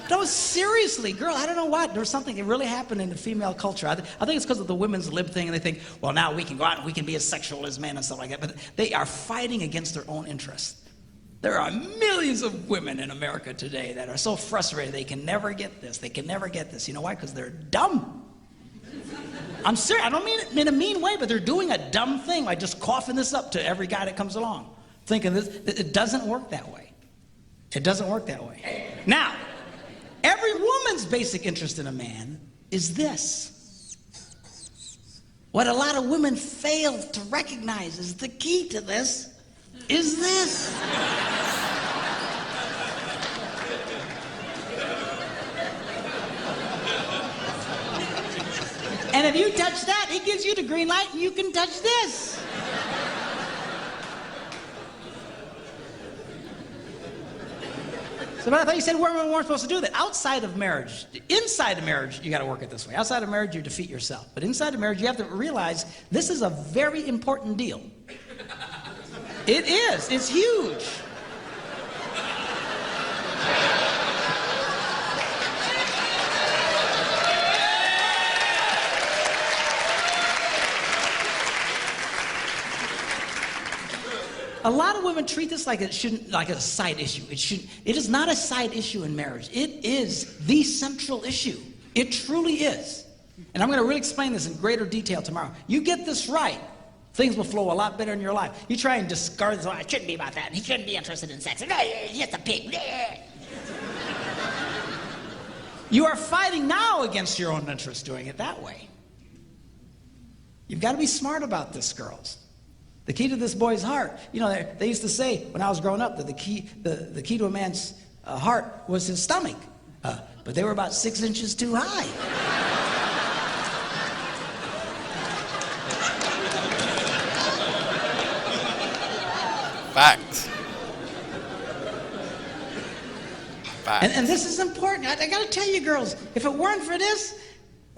No, seriously, girl, I don't know what. There's something that really happened in the female culture. I think it's because of the women's lib thing, and they think, well, now we can go out and we can be as sexual as men and stuff like that. But they are fighting against their own interests. There are millions of women in America today that are so frustrated they can never get this. They can never get this. You know why? Because they're dumb. I'm serious. I don't mean it in a mean way, but they're doing a dumb thing, like just coughing this up to every guy that comes along, thinking this. It doesn't work that way. It doesn't work that way. Now, every woman's basic interest in a man is this. What a lot of women fail to recognize is the key to this is this. And if you touch that, he gives you the green light and you can touch this. So, but I thought you said women weren't supposed to do that. Outside of marriage, inside of marriage, you got to work it this way. Outside of marriage, you defeat yourself. But inside of marriage, you have to realize this is a very important deal. It is. It's huge. A lot of women treat this like it shouldn't, like a side issue. It is not a side issue in marriage. It is the central issue. It truly is. And I'm going to really explain this in greater detail tomorrow. You get this right, things will flow a lot better in your life. You try and discard this, it shouldn't be about that. He shouldn't be interested in sex. He's just a pig. You are fighting now against your own interest doing it that way. You've got to be smart about this, girls. The key to this boy's heart, you know, they used to say when I was growing up that the key to a man's heart was his stomach, but they were about 6 inches too high. Facts. And this is important. I got to tell you, girls, if it weren't for this,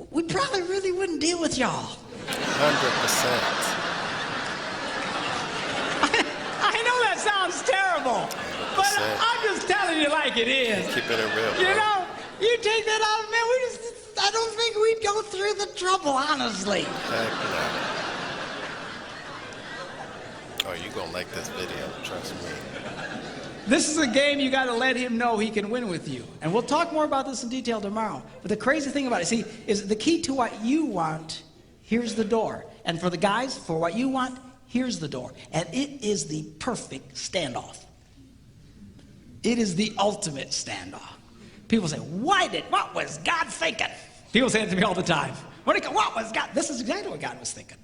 we probably really wouldn't deal with y'all. 100%. Sounds terrible, but I'm just telling you like it is. Keep it real, you know, you take that out, man, I don't think we'd go through the trouble, honestly. Heck no. Oh, you gonna like this video, trust me. This is a game you gotta let him know he can win with you. And we'll talk more about this in detail tomorrow. But the crazy thing about it, see, is the key to what you want, here's the door. And for the guys, for what you want, here's the door. And it is the perfect standoff. It is the ultimate standoff. People say, what was God thinking? People say it to me all the time. What was God? This is exactly what God was thinking.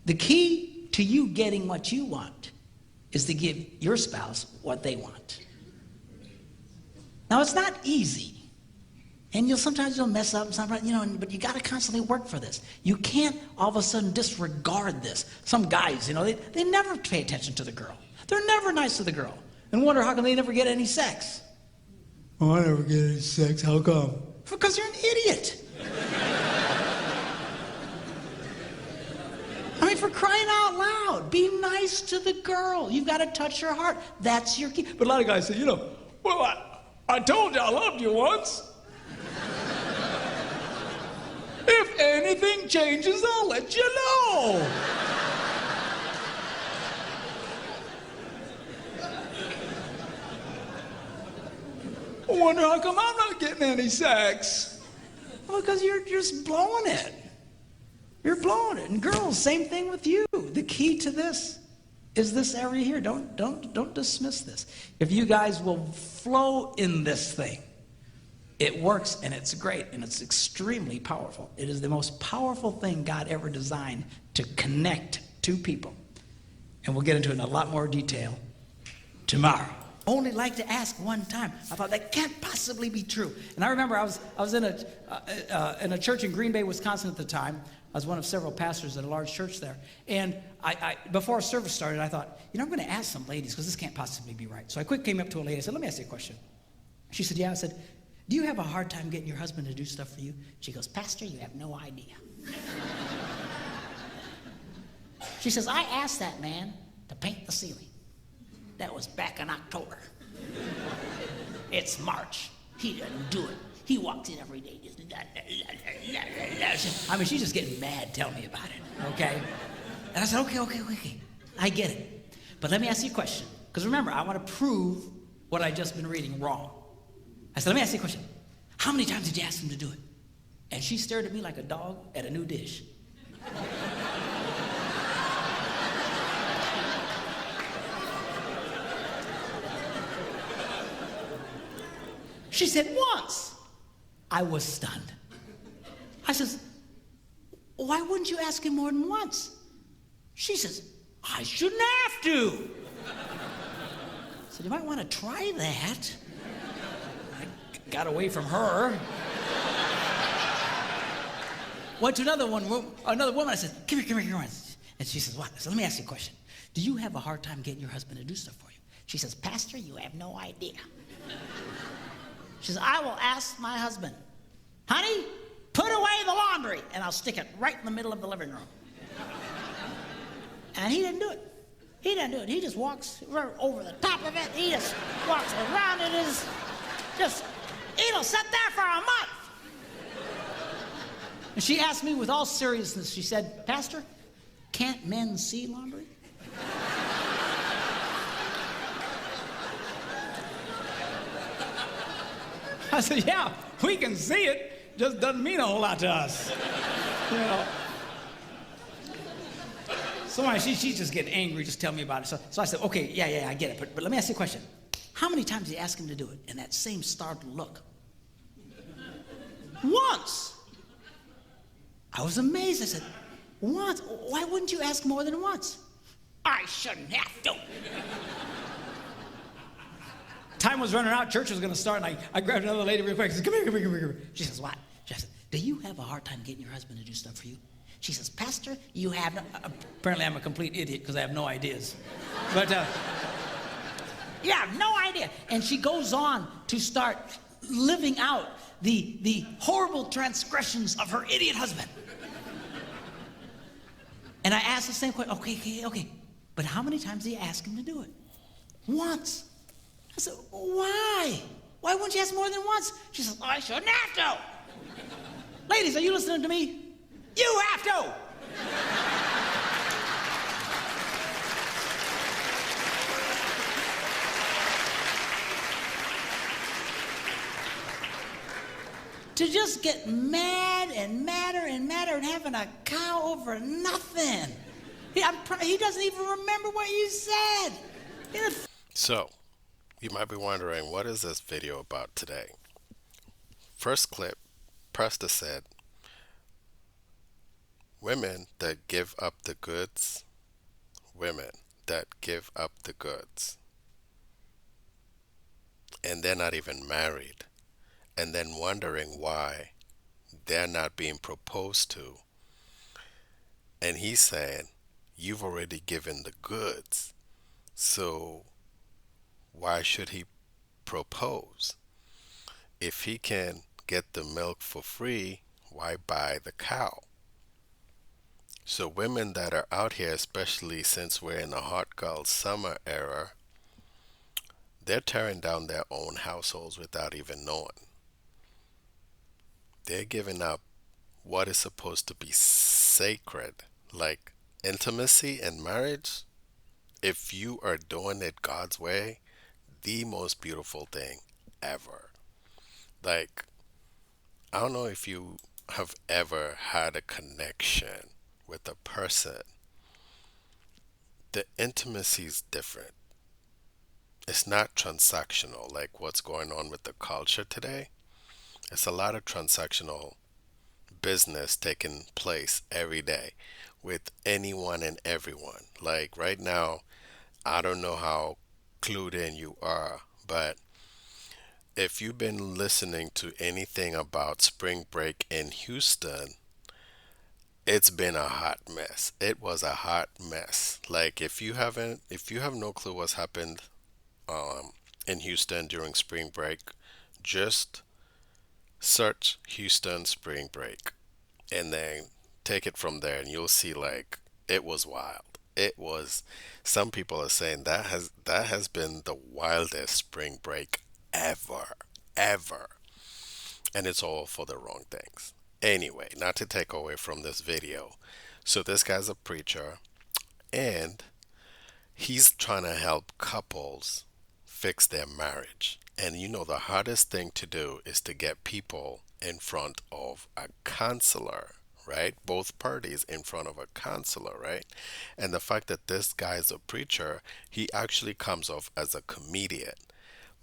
The key to you getting what you want is to give your spouse what they want. Now, it's not easy. And sometimes you'll mess up, but you got to constantly work for this. You can't all of a sudden disregard this. Some guys, they never pay attention to the girl. They're never nice to the girl. And wonder how come they never get any sex. Oh, I never get any sex, how come? Because you're an idiot. I mean, for crying out loud, be nice to the girl. You've got to touch her heart. That's your key. But a lot of guys say, well, I told you I loved you once. If anything changes, I'll let you know. I wonder how come I'm not getting any sex. Well, because you're just blowing it. You're blowing it. And girls, same thing with you. The key to this is this area here. Don't dismiss this. If you guys will flow in this thing, it works and it's great and it's extremely powerful. It is the most powerful thing God ever designed to connect two people. And we'll get into it in a lot more detail tomorrow. Only like to ask one time. I thought that can't possibly be true. And I remember I was in a church in Green Bay, Wisconsin at the time. I was one of several pastors at a large church there. And I before service started, I thought, I'm going to ask some ladies because this can't possibly be right. So I quickly came up to a lady. I said, let me ask you a question. She said, yeah. I said, do you have a hard time getting your husband to do stuff for you? She goes, Pastor, you have no idea. She says, I asked that man to paint the ceiling. That was back in October. It's March. He doesn't do it. He walks in every day. I mean, she's just getting mad. Tell me about it, okay? And I said, okay. I get it. But let me ask you a question. Because remember, I want to prove what I just been reading wrong. I said, let me ask you a question. How many times did you ask him to do it? And she stared at me like a dog at a new dish. She said, once. I was stunned. I says, why wouldn't you ask him more than once? She says, I shouldn't have to. I said, you might want to try that. I got away from her. Went to another woman. I said, come here. And she says, what? I said, let me ask you a question. Do you have a hard time getting your husband to do stuff for you? She says, Pastor, you have no idea. She says, I will ask my husband, honey, put away the laundry, and I'll stick it right in the middle of the living room. And he didn't do it. He just walks right over the top of it. He just walks around it. It'll sit there for a month. And she asked me with all seriousness, she said, Pastor, can't men see laundry? I said, yeah, we can see it, just doesn't mean a whole lot to us. You know. So anyway, she's just getting angry, just tell me about it. So I said, okay, yeah, I get it. But let me ask you a question. How many times did you ask him to do it? And that same startled look. Once. I was amazed. I said, once? Why wouldn't you ask more than once? I shouldn't have to. Time was running out, church was going to start, and I grabbed another lady real quick. I said, come here. She says, what? She said, do you have a hard time getting your husband to do stuff for you? She says, Pastor, you have no... Apparently I'm a complete idiot because I have no ideas. But, you have no idea. And she goes on to start living out the horrible transgressions of her idiot husband. And I asked the same question, okay. But how many times did you ask him to do it? Once. I said, why? Why wouldn't you ask more than once? She said, I shouldn't have to. Ladies, are you listening to me? You have to. To just get mad and madder and having a cow over nothing. He doesn't even remember what you said. So, you might be wondering, what is this video about today? First clip, Presta said, women that give up the goods, and they're not even married, and then wondering why they're not being proposed to. And he's saying, you've already given the goods, so why should he propose? If he can get the milk for free, why buy the cow? So women that are out here, especially since we're in a hot girl summer era, they're tearing down their own households without even knowing. They're giving up what is supposed to be sacred, like intimacy and marriage. If you are doing it God's way, the most beautiful thing ever. Like, I don't know if you have ever had a connection with a person. The intimacy is different. It's not transactional like what's going on with the culture today. It's a lot of transactional business taking place every day with anyone and everyone. Like right now, I don't know how clued in you are, but if you've been listening to anything about spring break in Houston, it's been a hot mess. It was a hot mess. Like if you have no clue what's happened in Houston during spring break, just search Houston spring break and then take it from there and you'll see like it was wild. It was, some people are saying that has been the wildest spring break ever. and it's all for the wrong things. Anyway, not to take away from this video. So this guy's a preacher, and he's trying to help couples fix their marriage. And you know, the hardest thing to do is to get people in front of a counselor, right? Both parties in front of a counselor, right? And the fact that this guy is a preacher, he actually comes off as a comedian.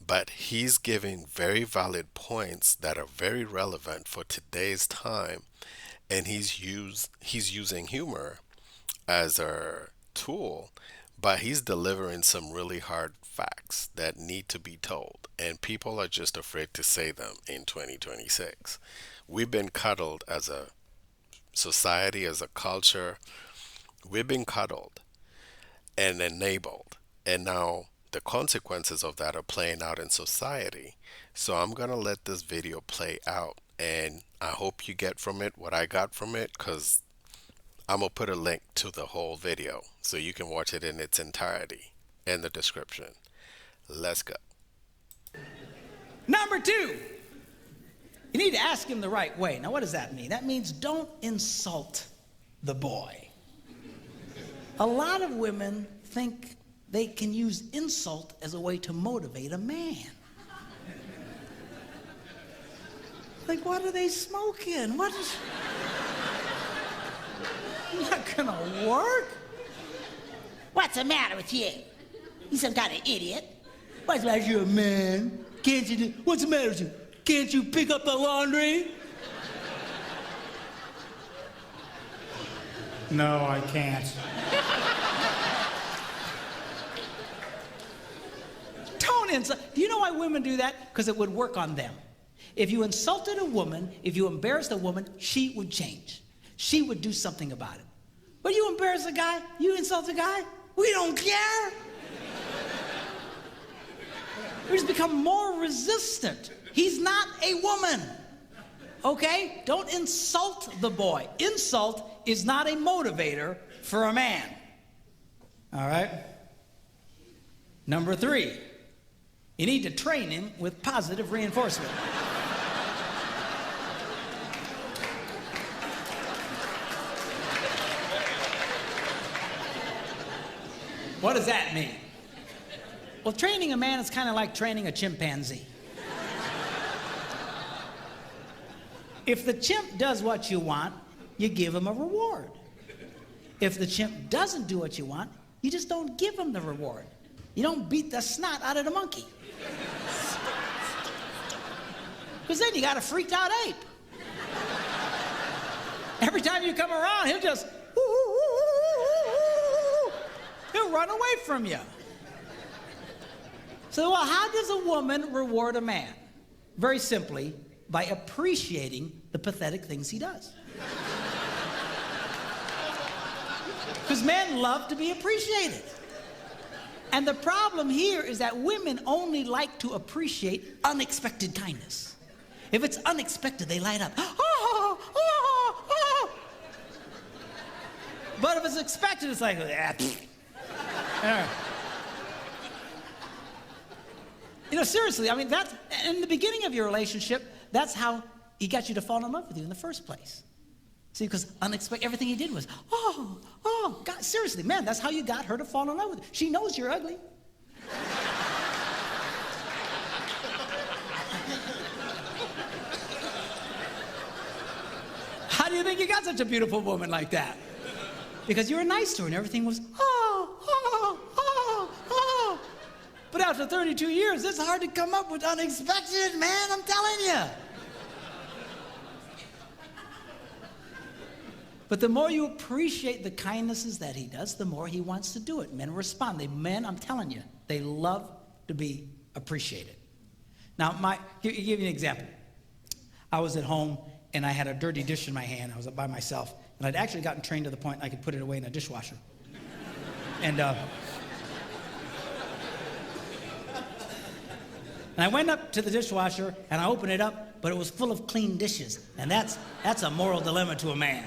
But he's giving very valid points that are very relevant for today's time, and he's using humor as a tool, but he's delivering some really hard facts that need to be told, and people are just afraid to say them in 2026. We've been cuddled as a society, as a culture. We've been cuddled and enabled, and now the consequences of that are playing out in society. So I'm gonna let this video play out, and I hope you get from it what I got from it, because I'm gonna put a link to the whole video so you can watch it in its entirety in the description. Let's go. Number two, you need to ask him the right way. Now, what does that mean? That means don't insult the boy. A lot of women think they can use insult as a way to motivate a man. Like, what are they smoking? What is... Not gonna work. What's the matter with you? You some kind of idiot. What's the matter with you, man? Can't you do... What's the matter with you? Can't you pick up the laundry? No, I can't. Don't insult. Do you know why women do that? Because it would work on them. If you insulted a woman, if you embarrassed a woman, she would change. She would do something about it. But you embarrass a guy, you insult a guy, we don't care. We just become more resistant. He's not a woman. Okay? Don't insult the boy. Insult is not a motivator for a man. All right? Number three, you need to train him with positive reinforcement. What does that mean? Well, training a man is kind of like training a chimpanzee. If the chimp does what you want, you give him a reward. If the chimp doesn't do what you want, you just don't give him the reward. You don't beat the snot out of the monkey. Because then you got a freaked out ape. Every time you come around, he'll just, he'll run away from you. So, well, how does a woman reward a man? Very simply, by appreciating the pathetic things he does. Because men love to be appreciated. And the problem here is that women only like to appreciate unexpected kindness. If it's unexpected, they light up. Oh, oh, oh. But if it's expected, it's like, ah. You know, seriously, I mean, that's, in the beginning of your relationship, that's how he got you to fall in love with you in the first place. See, because unexpected, everything he did was, oh, God, seriously, man, that's how you got her to fall in love with you. She knows you're ugly. How do you think you got such a beautiful woman like that? Because you were nice to her and everything was, oh. But after 32 years, it's hard to come up with unexpected, man, I'm telling you. But the more you appreciate the kindnesses that he does, the more he wants to do it. Men respond. Men, I'm telling you, they love to be appreciated. Now, give you an example. I was at home, and I had a dirty dish in my hand. I was by myself, and I'd actually gotten trained to the point I could put it away in a dishwasher. And I went up to the dishwasher, and I opened it up, but it was full of clean dishes. And that's a moral dilemma to a man.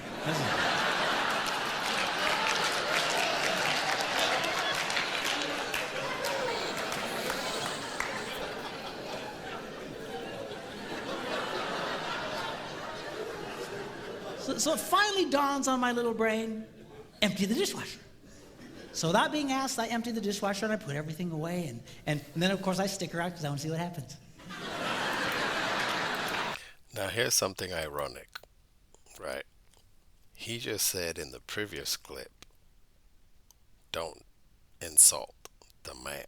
So it finally dawns on my little brain, empty the dishwasher. So without being asked, I empty the dishwasher and I put everything away. And then, of course, I stick around because I want to see what happens. Now, here's something ironic, right? He just said in the previous clip, don't insult the man.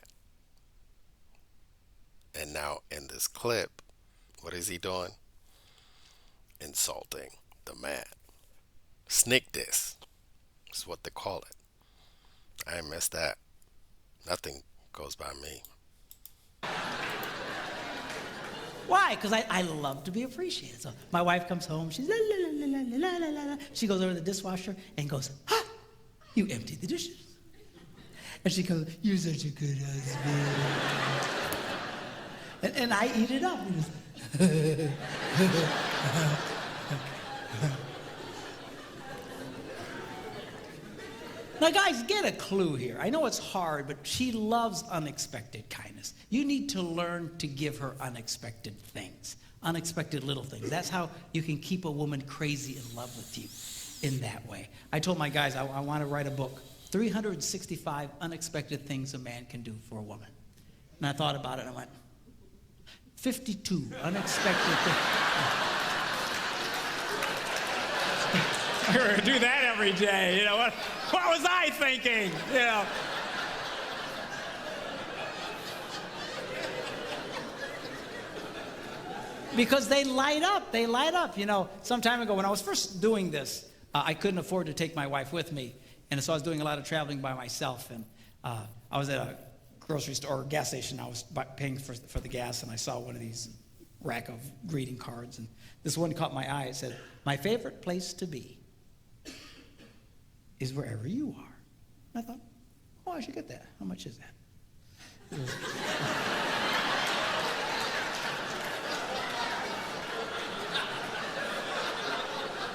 And now in this clip, what is he doing? Insulting the man. Sneak diss is what they call it. I ain't missed that. Nothing goes by me. Why? Because I love to be appreciated. So my wife comes home, she's la la la la la la la la. She goes over to the dishwasher and goes, "Ha! You emptied the dishes." And she goes, "You're such a good husband." And I eat it up. Now, guys, get a clue here. I know it's hard, but she loves unexpected kindness. You need to learn to give her unexpected things, unexpected little things. That's how you can keep a woman crazy in love with you in that way. I told my guys I want to write a book, 365 Unexpected Things a Man Can Do for a Woman. And I thought about it and I went, 52 unexpected things. We're gonna do that every day. You know what was I thinking? You know. Because they light up. They light up. You know, some time ago when I was first doing this, I couldn't afford to take my wife with me, and so I was doing a lot of traveling by myself. And I was at a grocery store or gas station. I was paying for the gas, and I saw one of these rack of greeting cards, and this one caught my eye. It said, "My favorite place to be is wherever you are." And I thought, oh, I should get that. How much is that?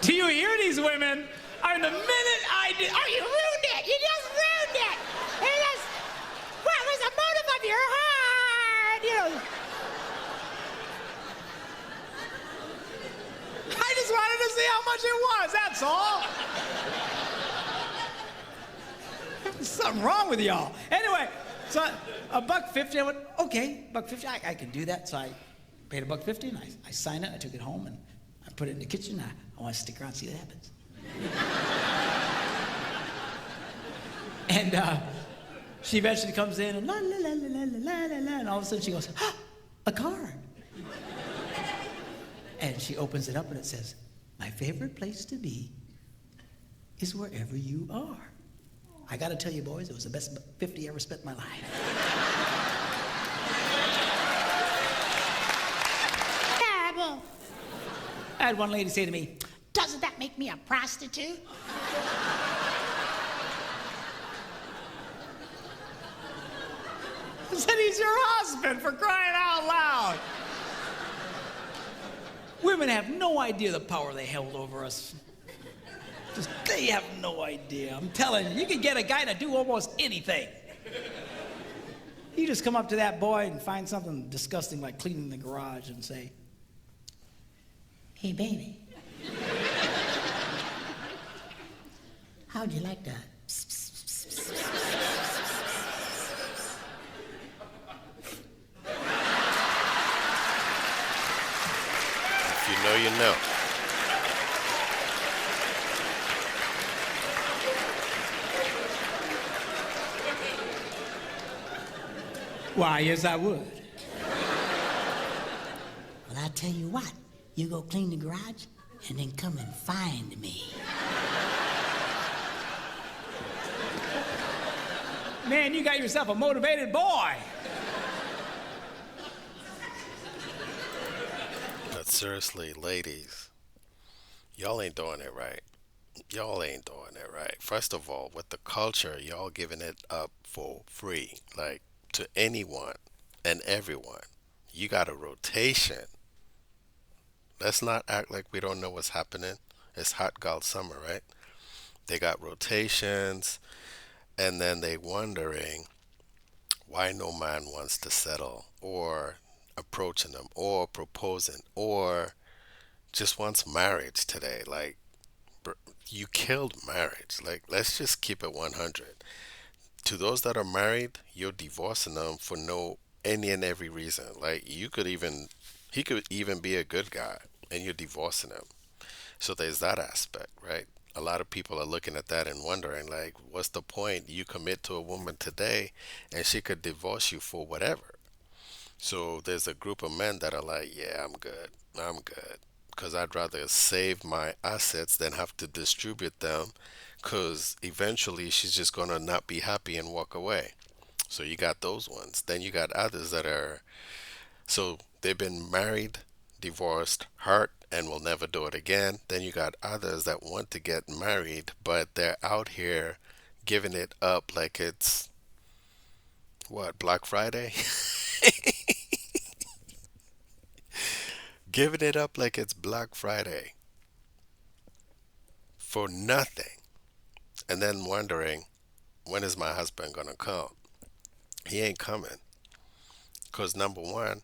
Do you hear these women? I mean, the minute I did, oh, you ruined it! You just ruined it! What was the motive of your heart? You know. I just wanted to see how much it was, that's all. There's something wrong with y'all. Anyway, so $1.50, I went, okay, $1.50, I can do that. So I paid $1.50 and I signed it, I took it home and I put it in the kitchen. I want to stick around and see what happens. And she eventually comes in and la la la la la la la la, and all of a sudden she goes, ah, a card. And she opens it up and it says, "My favorite place to be is wherever you are." I got to tell you, boys, it was the best 50 I ever spent in my life. Terrible. I had one lady say to me, "Doesn't that make me a prostitute?" I said, "He's your husband, for crying out loud." Women have no idea the power they held over us. Just, they have no idea. I'm telling you, you can get a guy to do almost anything. You just come up to that boy and find something disgusting like cleaning the garage and say, "Hey, baby, how'd you like that?" If you know, you know. Why, yes, I would. Well, I'll tell you what. You go clean the garage and then come and find me. Man, you got yourself a motivated boy. But seriously, ladies, y'all ain't doing it right. Y'all ain't doing it right. First of all, with the culture, y'all giving it up for free. Like, to anyone and everyone. You got a rotation. Let's not act like we don't know what's happening. It's hot girl summer, right? They got rotations, and then they wondering why no man wants to settle, or approaching them, or proposing, or just wants marriage today. Like, You killed marriage. Like, let's just keep it 100. To those that are married, you're divorcing them for no any and every reason. Like, he could even be a good guy, and you're divorcing him. So there's that aspect, right? A lot of people are looking at that and wondering, like, what's the point? You commit to a woman today, and she could divorce you for whatever. So there's a group of men that are like, yeah, I'm good. I'm good. Because I'd rather save my assets than have to distribute them. Because eventually she's just going to not be happy and walk away. So you got those ones. Then you got others that are, so they've been married, divorced, hurt, and will never do it again. Then you got others that want to get married, but they're out here giving it up like it's, what, Black Friday? Giving it up like it's Black Friday for nothing. And then wondering, when is my husband gonna come? He ain't coming. Because number one,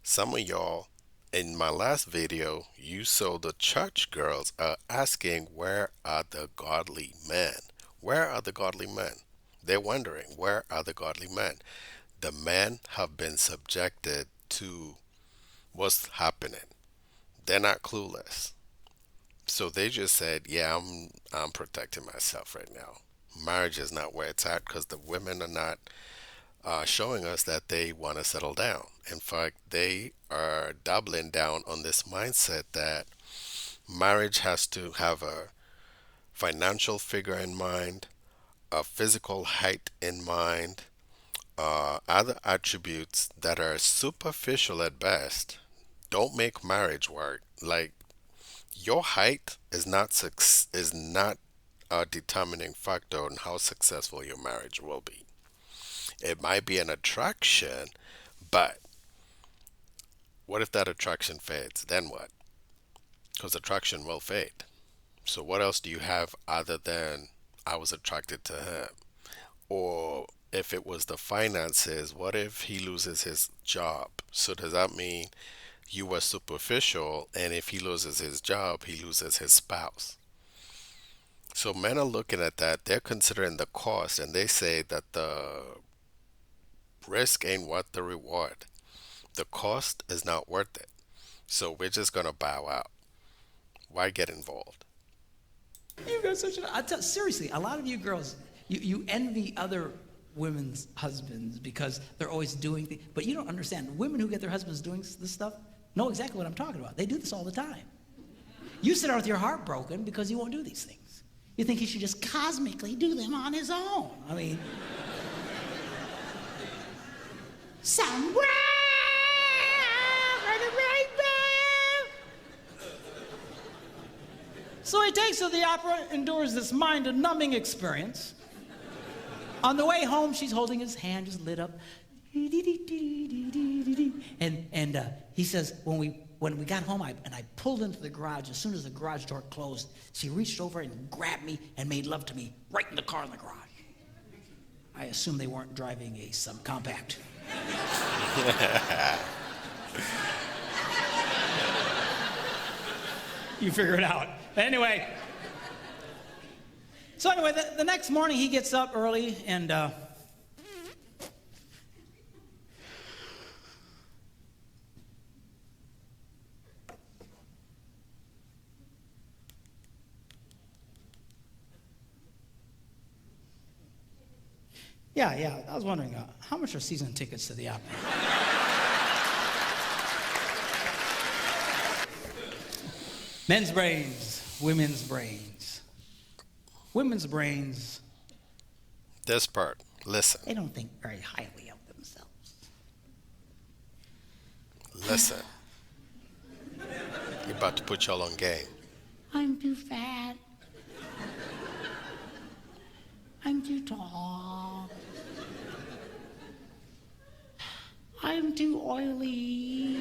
some of y'all, in my last video, you saw the church girls are asking, where are the godly men? Where are the godly men? They're wondering, where are the godly men? The men have been subjected to what's happening. They're not clueless. So they just said, "Yeah, I'm protecting myself right now. Marriage is not where it's at because the women are not showing us that they want to settle down. In fact, they are doubling down on this mindset that marriage has to have a financial figure in mind, a physical height in mind, other attributes that are superficial at best. Don't make marriage work. Like, your height is not a determining factor on how successful your marriage will be. It might be an attraction, but what if that attraction fades? Then what? Because attraction will fade. So what else do you have other than I was attracted to him? Or if it was the finances, what if he loses his job? So does that mean you were superficial, and if he loses his job, he loses his spouse? So men are looking at that, they're considering the cost, and they say that the risk ain't worth the reward. The cost is not worth it. So we're just gonna bow out. Why get involved? You guys such a, seriously, a lot of you girls, you envy other women's husbands because they're always doing things, but you don't understand. Women who get their husbands doing this stuff know exactly what I'm talking about. They do this all the time. You sit out with your heart broken because he won't do these things. You think he should just cosmically do them on his own. I mean, somewhere in the rainbow. So he takes her to the opera, endures this mind-numbing experience. On the way home, she's holding his hand, just lit up. And he says, when we got home, I pulled into the garage. As soon as the garage door closed, she reached over and grabbed me and made love to me right in the car in the garage. I assume they weren't driving a subcompact. You figure it out. Anyway. So anyway, the next morning he gets up early and yeah, I was wondering, how much are season tickets to the opera? Men's brains, women's brains. Women's brains. This part, listen. They don't think very highly of themselves. Listen. You're about to put y'all on game. I'm too fat. I'm too tall. I'm too oily.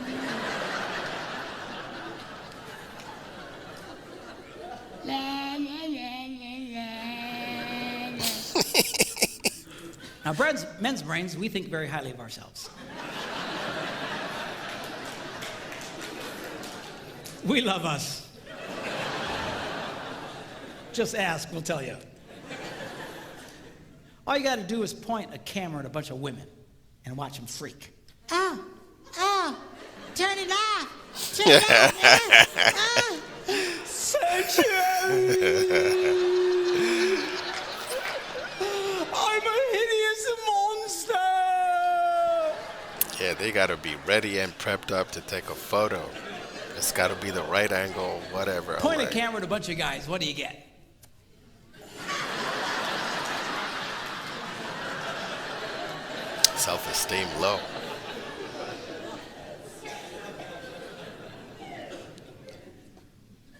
La, la, la, la, la. Now, men's brains, we think very highly of ourselves. We love us. Just ask, we'll tell you. All you got to do is point a camera at a bunch of women and watch them freak. Oh, oh, turn it off. Turn it off, man. Oh. I'm a hideous monster! Yeah, they gotta be ready and prepped up to take a photo. It's gotta be the right angle, whatever. I'm Point a like, camera at a bunch of guys, what do you get? self-esteem low.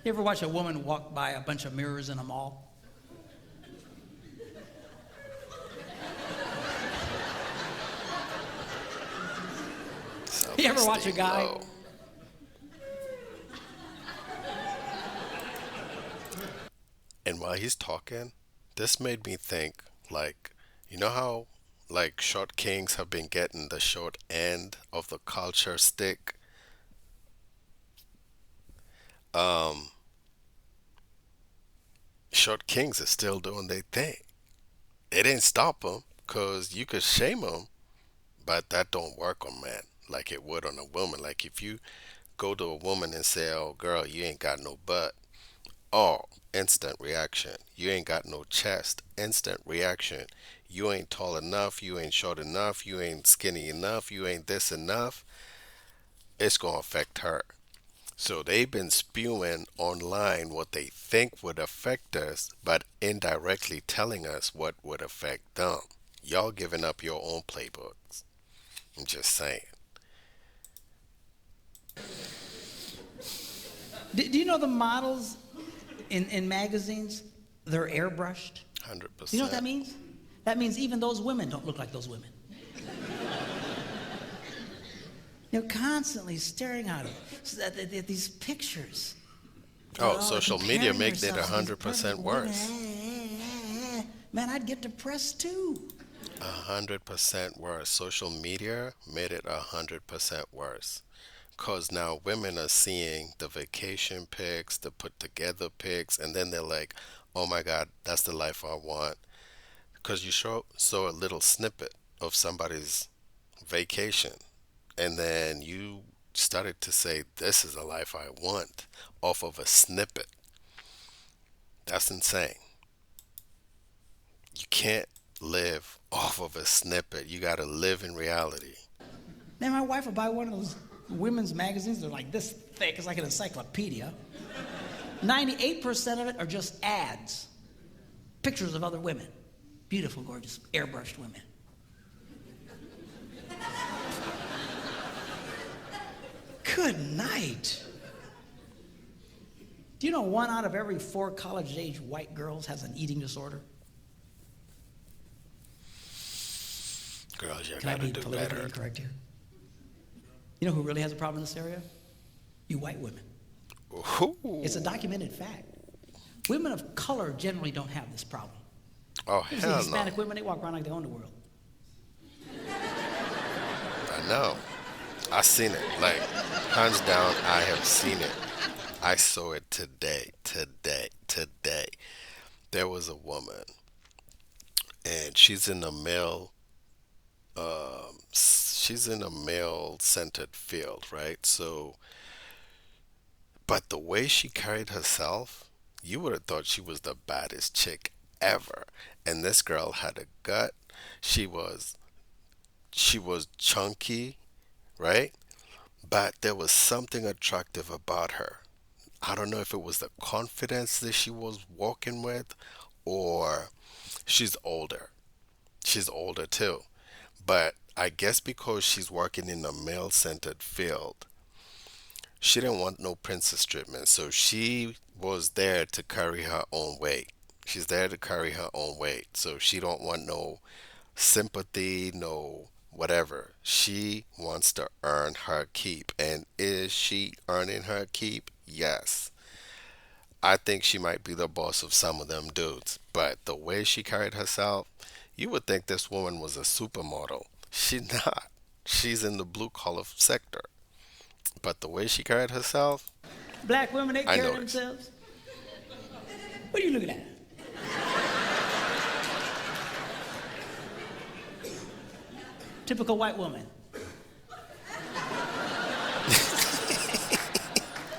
You ever watch a woman walk by a bunch of mirrors in a mall? You ever watch a Self-esteem guy low. And while he's talking, this made me think, like, you know how like short kings have been getting the short end of the culture stick? Um, Short kings are still doing their thing. It didn't stop them, cause you could shame them, but that don't work on men like it would on a woman. Like if you go to a woman and say, "Oh, girl, you ain't got no butt," oh, instant reaction. You ain't got no chest. Instant reaction. You ain't tall enough. You ain't short enough. You ain't skinny enough. You ain't this enough. It's going to affect her. So they've been spewing online what they think would affect us, but indirectly telling us what would affect them. Y'all giving up your own playbooks. I'm just saying. Do you know the models in magazines? They're airbrushed. 100%. You know what that means? That means even those women don't look like those women. You're constantly staring at these pictures. Oh, They're social comparing media makes it themselves to these 100% perfect worse. women. Man, I'd get depressed too. 100% worse. Social media made it 100% worse. Because now women are seeing the vacation pics, the put together pics, and then they're like, oh my God, that's the life I want. Because you saw a little snippet of somebody's vacation, and then you started to say, this is the life I want off of a snippet. That's insane. You can't live off of a snippet. You got to live in reality. Man, my wife will buy one of those women's magazines. They're like this thick. It's like an encyclopedia. 98% of it are just ads. Pictures of other women. Beautiful, gorgeous, airbrushed women. Good night. Do you know 1 out of every 4 college-age white girls has an eating disorder? Girls, you Can I got to be do politically better. incorrect here? You know who really has a problem in this area? You white women. Ooh. It's a documented fact. Women of color generally don't have this problem. Oh, You see hell Hispanic no. women, they walk around like they own the world. I know. I seen it. Like, hands down, I have seen it. I saw it today. There was a woman, and she's in a male-centered field, right? So, but the way she carried herself, you would have thought she was the baddest chick ever. And this girl had a gut. She was she was chunky, right? But there was something attractive about her. I don't know if it was the confidence that she was walking with, or she's older. She's older too. But I guess because she's working in a male centered field, she didn't want no princess treatment. So she was there to carry her own weight. She's there to carry her own weight. So she don't want no sympathy, no whatever. She wants to earn her keep. And is she earning her keep? Yes. I think she might be the boss of some of them dudes. But the way she carried herself, you would think this woman was a supermodel. She's not. She's in the blue collar sector. But the way she carried herself, Black women, they I carry noticed. themselves. What are you looking at? Typical white woman.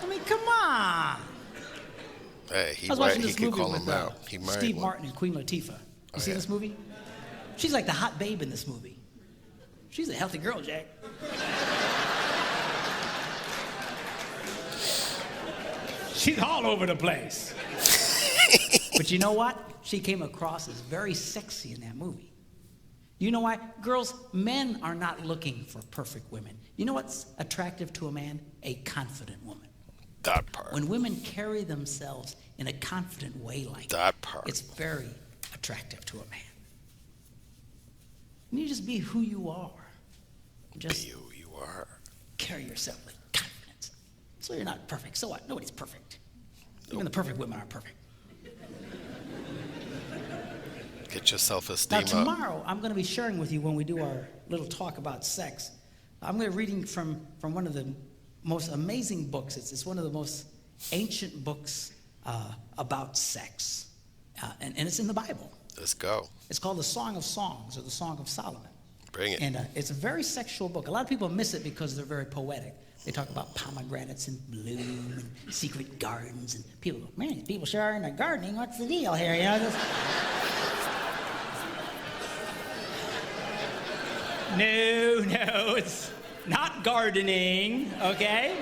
I mean, come on. Hey, I was watching he this can movie call with him out. He married Steve one. Martin and Queen Latifah. You see yeah. this movie? She's like the hot babe in this movie. She's a healthy girl, Jack. She's all over the place. But you know what? She came across as very sexy in that movie. You know why? Girls, men are not looking for perfect women. You know what's attractive to a man? A confident woman. That part. When women carry themselves in a confident way like That part. it's very attractive to a man. And you just be who you are. Just Be who you are. carry yourself with confidence. So you're not perfect. So what? Nobody's perfect. Even the perfect women aren't perfect. Get your self-esteem Now, up. tomorrow, I'm going to be sharing with you when we do our little talk about sex. I'm going to be reading from one of the most amazing books. It's one of the most ancient books about sex. And it's in the Bible. Let's go. It's called the Song of Songs or the Song of Solomon. Bring it. And it's a very sexual book. A lot of people miss it because they're very poetic. They talk about pomegranates in bloom and secret gardens. And people go, man, these people sure are into gardening. What's the deal here? You know, this... No, it's not gardening, okay?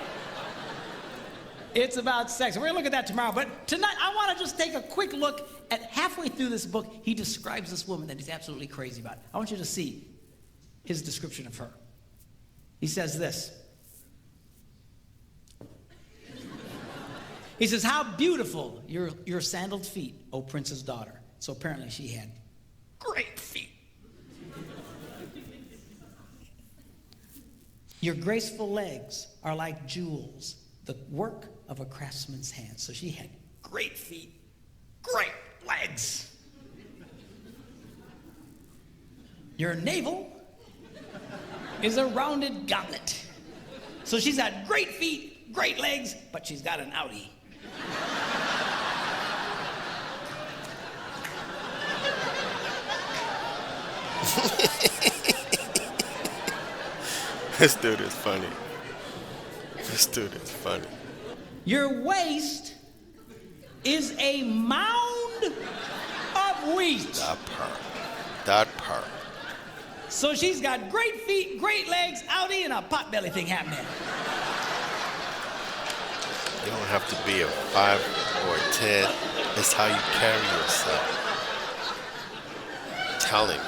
It's about sex. We're going to look at that tomorrow. But tonight, I want to just take a quick look at halfway through this book. He describes this woman that he's absolutely crazy about. I want you to see his description of her. He says this. He says, how beautiful your sandaled feet, O prince's daughter. So apparently she had great feet. Your graceful legs are like jewels, the work of a craftsman's hand. So she had great feet, great legs. Your navel is a rounded goblet. So she's got great feet, great legs, but she's got an outie. This dude is funny. This dude is funny. Your waist is a mound of wheat. That part. That part. So she's got great feet, great legs, outie, and a potbelly thing happening. You don't have to be a 5 or a 10. It's how you carry yourself. Telling you.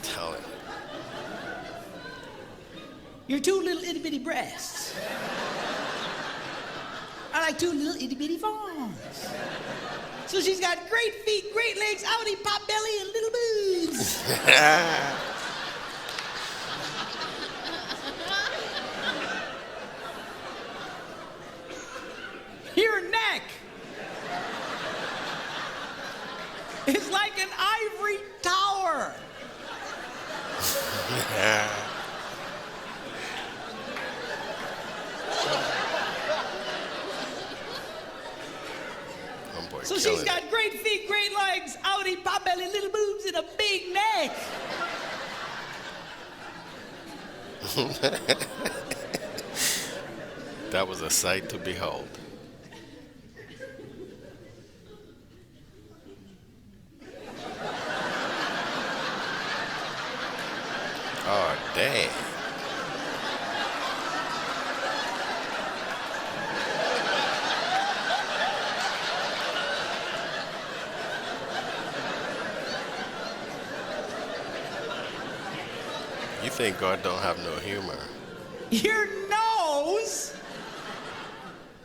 Telling you. Your two little itty bitty breasts are like two little itty bitty fawns. So she's got great feet, great legs, outie, pot belly, and little boobs. Your neck is like an ivory tower. Homeboy So she's killing got it. great feet, great legs, outie, pot belly, little boobs, and a big neck. That was a sight to behold. Oh, dang. You think God don't have no humor? Your nose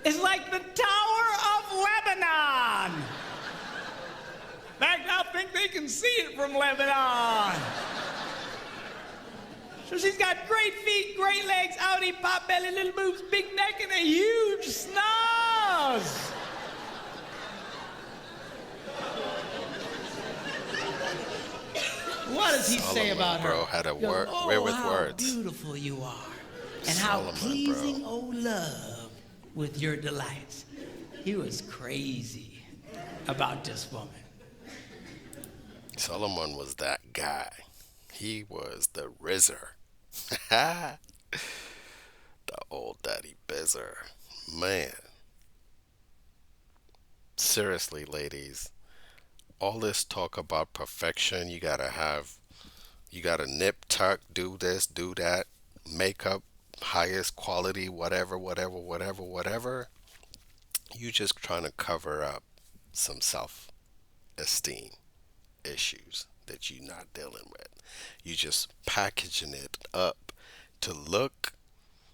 is like the Tower of Lebanon. In fact, I think they can see it from Lebanon. So she's got great feet, great legs, outie, pot belly, little boobs, big neck, and a huge snaz. What does he say Solomon, about her? bro, had a He goes, word- oh, way with how words. beautiful you are, and how Solomon, pleasing, bro. oh love, with your delights. He was crazy about this woman. Solomon was that guy. He was the Rizzer. The old daddy bizzer. Man. Seriously, ladies. All this talk about perfection, you gotta nip, tuck, do this, do that, makeup, highest quality, whatever, whatever, whatever, whatever. You just trying to cover up some self-esteem issues that you're not dealing with. You just packaging it up to look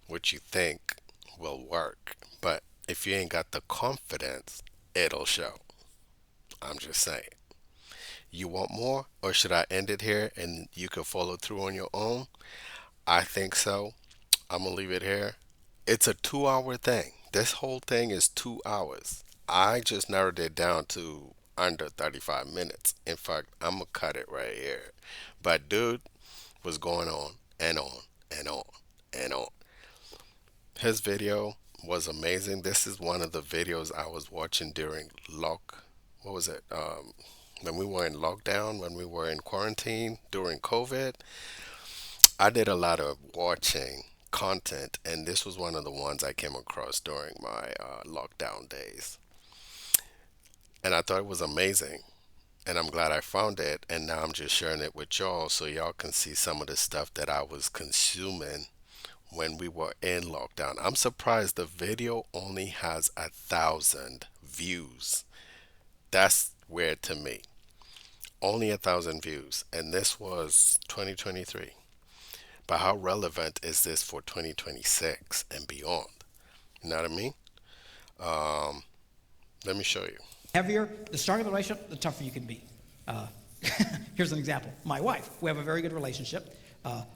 what you think will work. But if you ain't got the confidence, it'll show. I'm just saying. You want more? Or should I end it here and you can follow through on your own? I think so. I'm going to leave it here. It's a 2 hour thing. This whole thing is 2 hours. I just narrowed it down to under 35 minutes. In fact, I'm going to cut it right here. But dude was going on and on and on and on. His video was amazing. This is one of the videos I was watching during what was it? When we were in lockdown, when we were in quarantine during COVID. I did a lot of watching content, and this was one of the ones I came across during my lockdown days. And I thought it was amazing. And I'm glad I found it. And now I'm just sharing it with y'all so y'all can see some of the stuff that I was consuming when we were in lockdown. I'm surprised the video only has 1,000 views. That's weird to me. Only 1,000 views. And this was 2023. But how relevant is this for 2026 and beyond? You know what I mean? Let me show you. Heavier, the stronger the relationship, the tougher you can be. Here's an example. My wife, we have a very good relationship.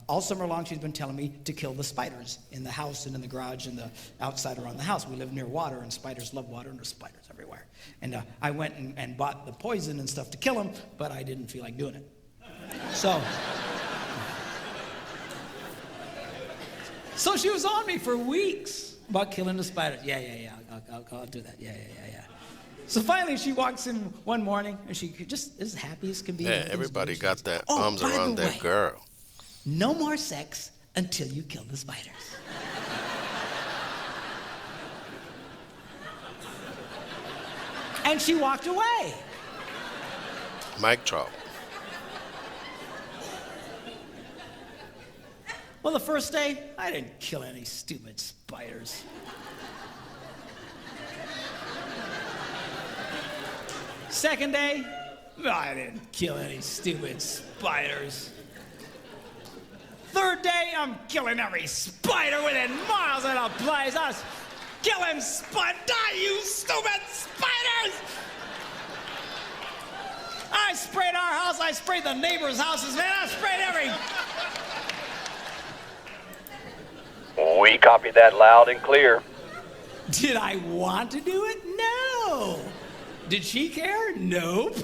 All summer long, she's been telling me to kill the spiders in the house and in the garage and the outside around the house. We live near water, and spiders love water, and there's spiders everywhere. And I went and bought the poison and stuff to kill them, but I didn't feel like doing it. So she was on me for weeks about killing the spiders. Yeah, I'll do that. Yeah. So finally she walks in one morning and she just as happy as can be. Yeah, everybody got their arms around their girl. No more sex until you kill the spiders. And she walked away. Mic drop. Well, the first day, I didn't kill any stupid spiders. Second day, I didn't kill any stupid spiders. Third day, I'm killing every spider within miles of the place. I was killing die, you stupid spiders! I sprayed our house, I sprayed the neighbors' houses, man. I sprayed every... We copy that loud and clear. Did I want to do it? No. Did she care? Nope.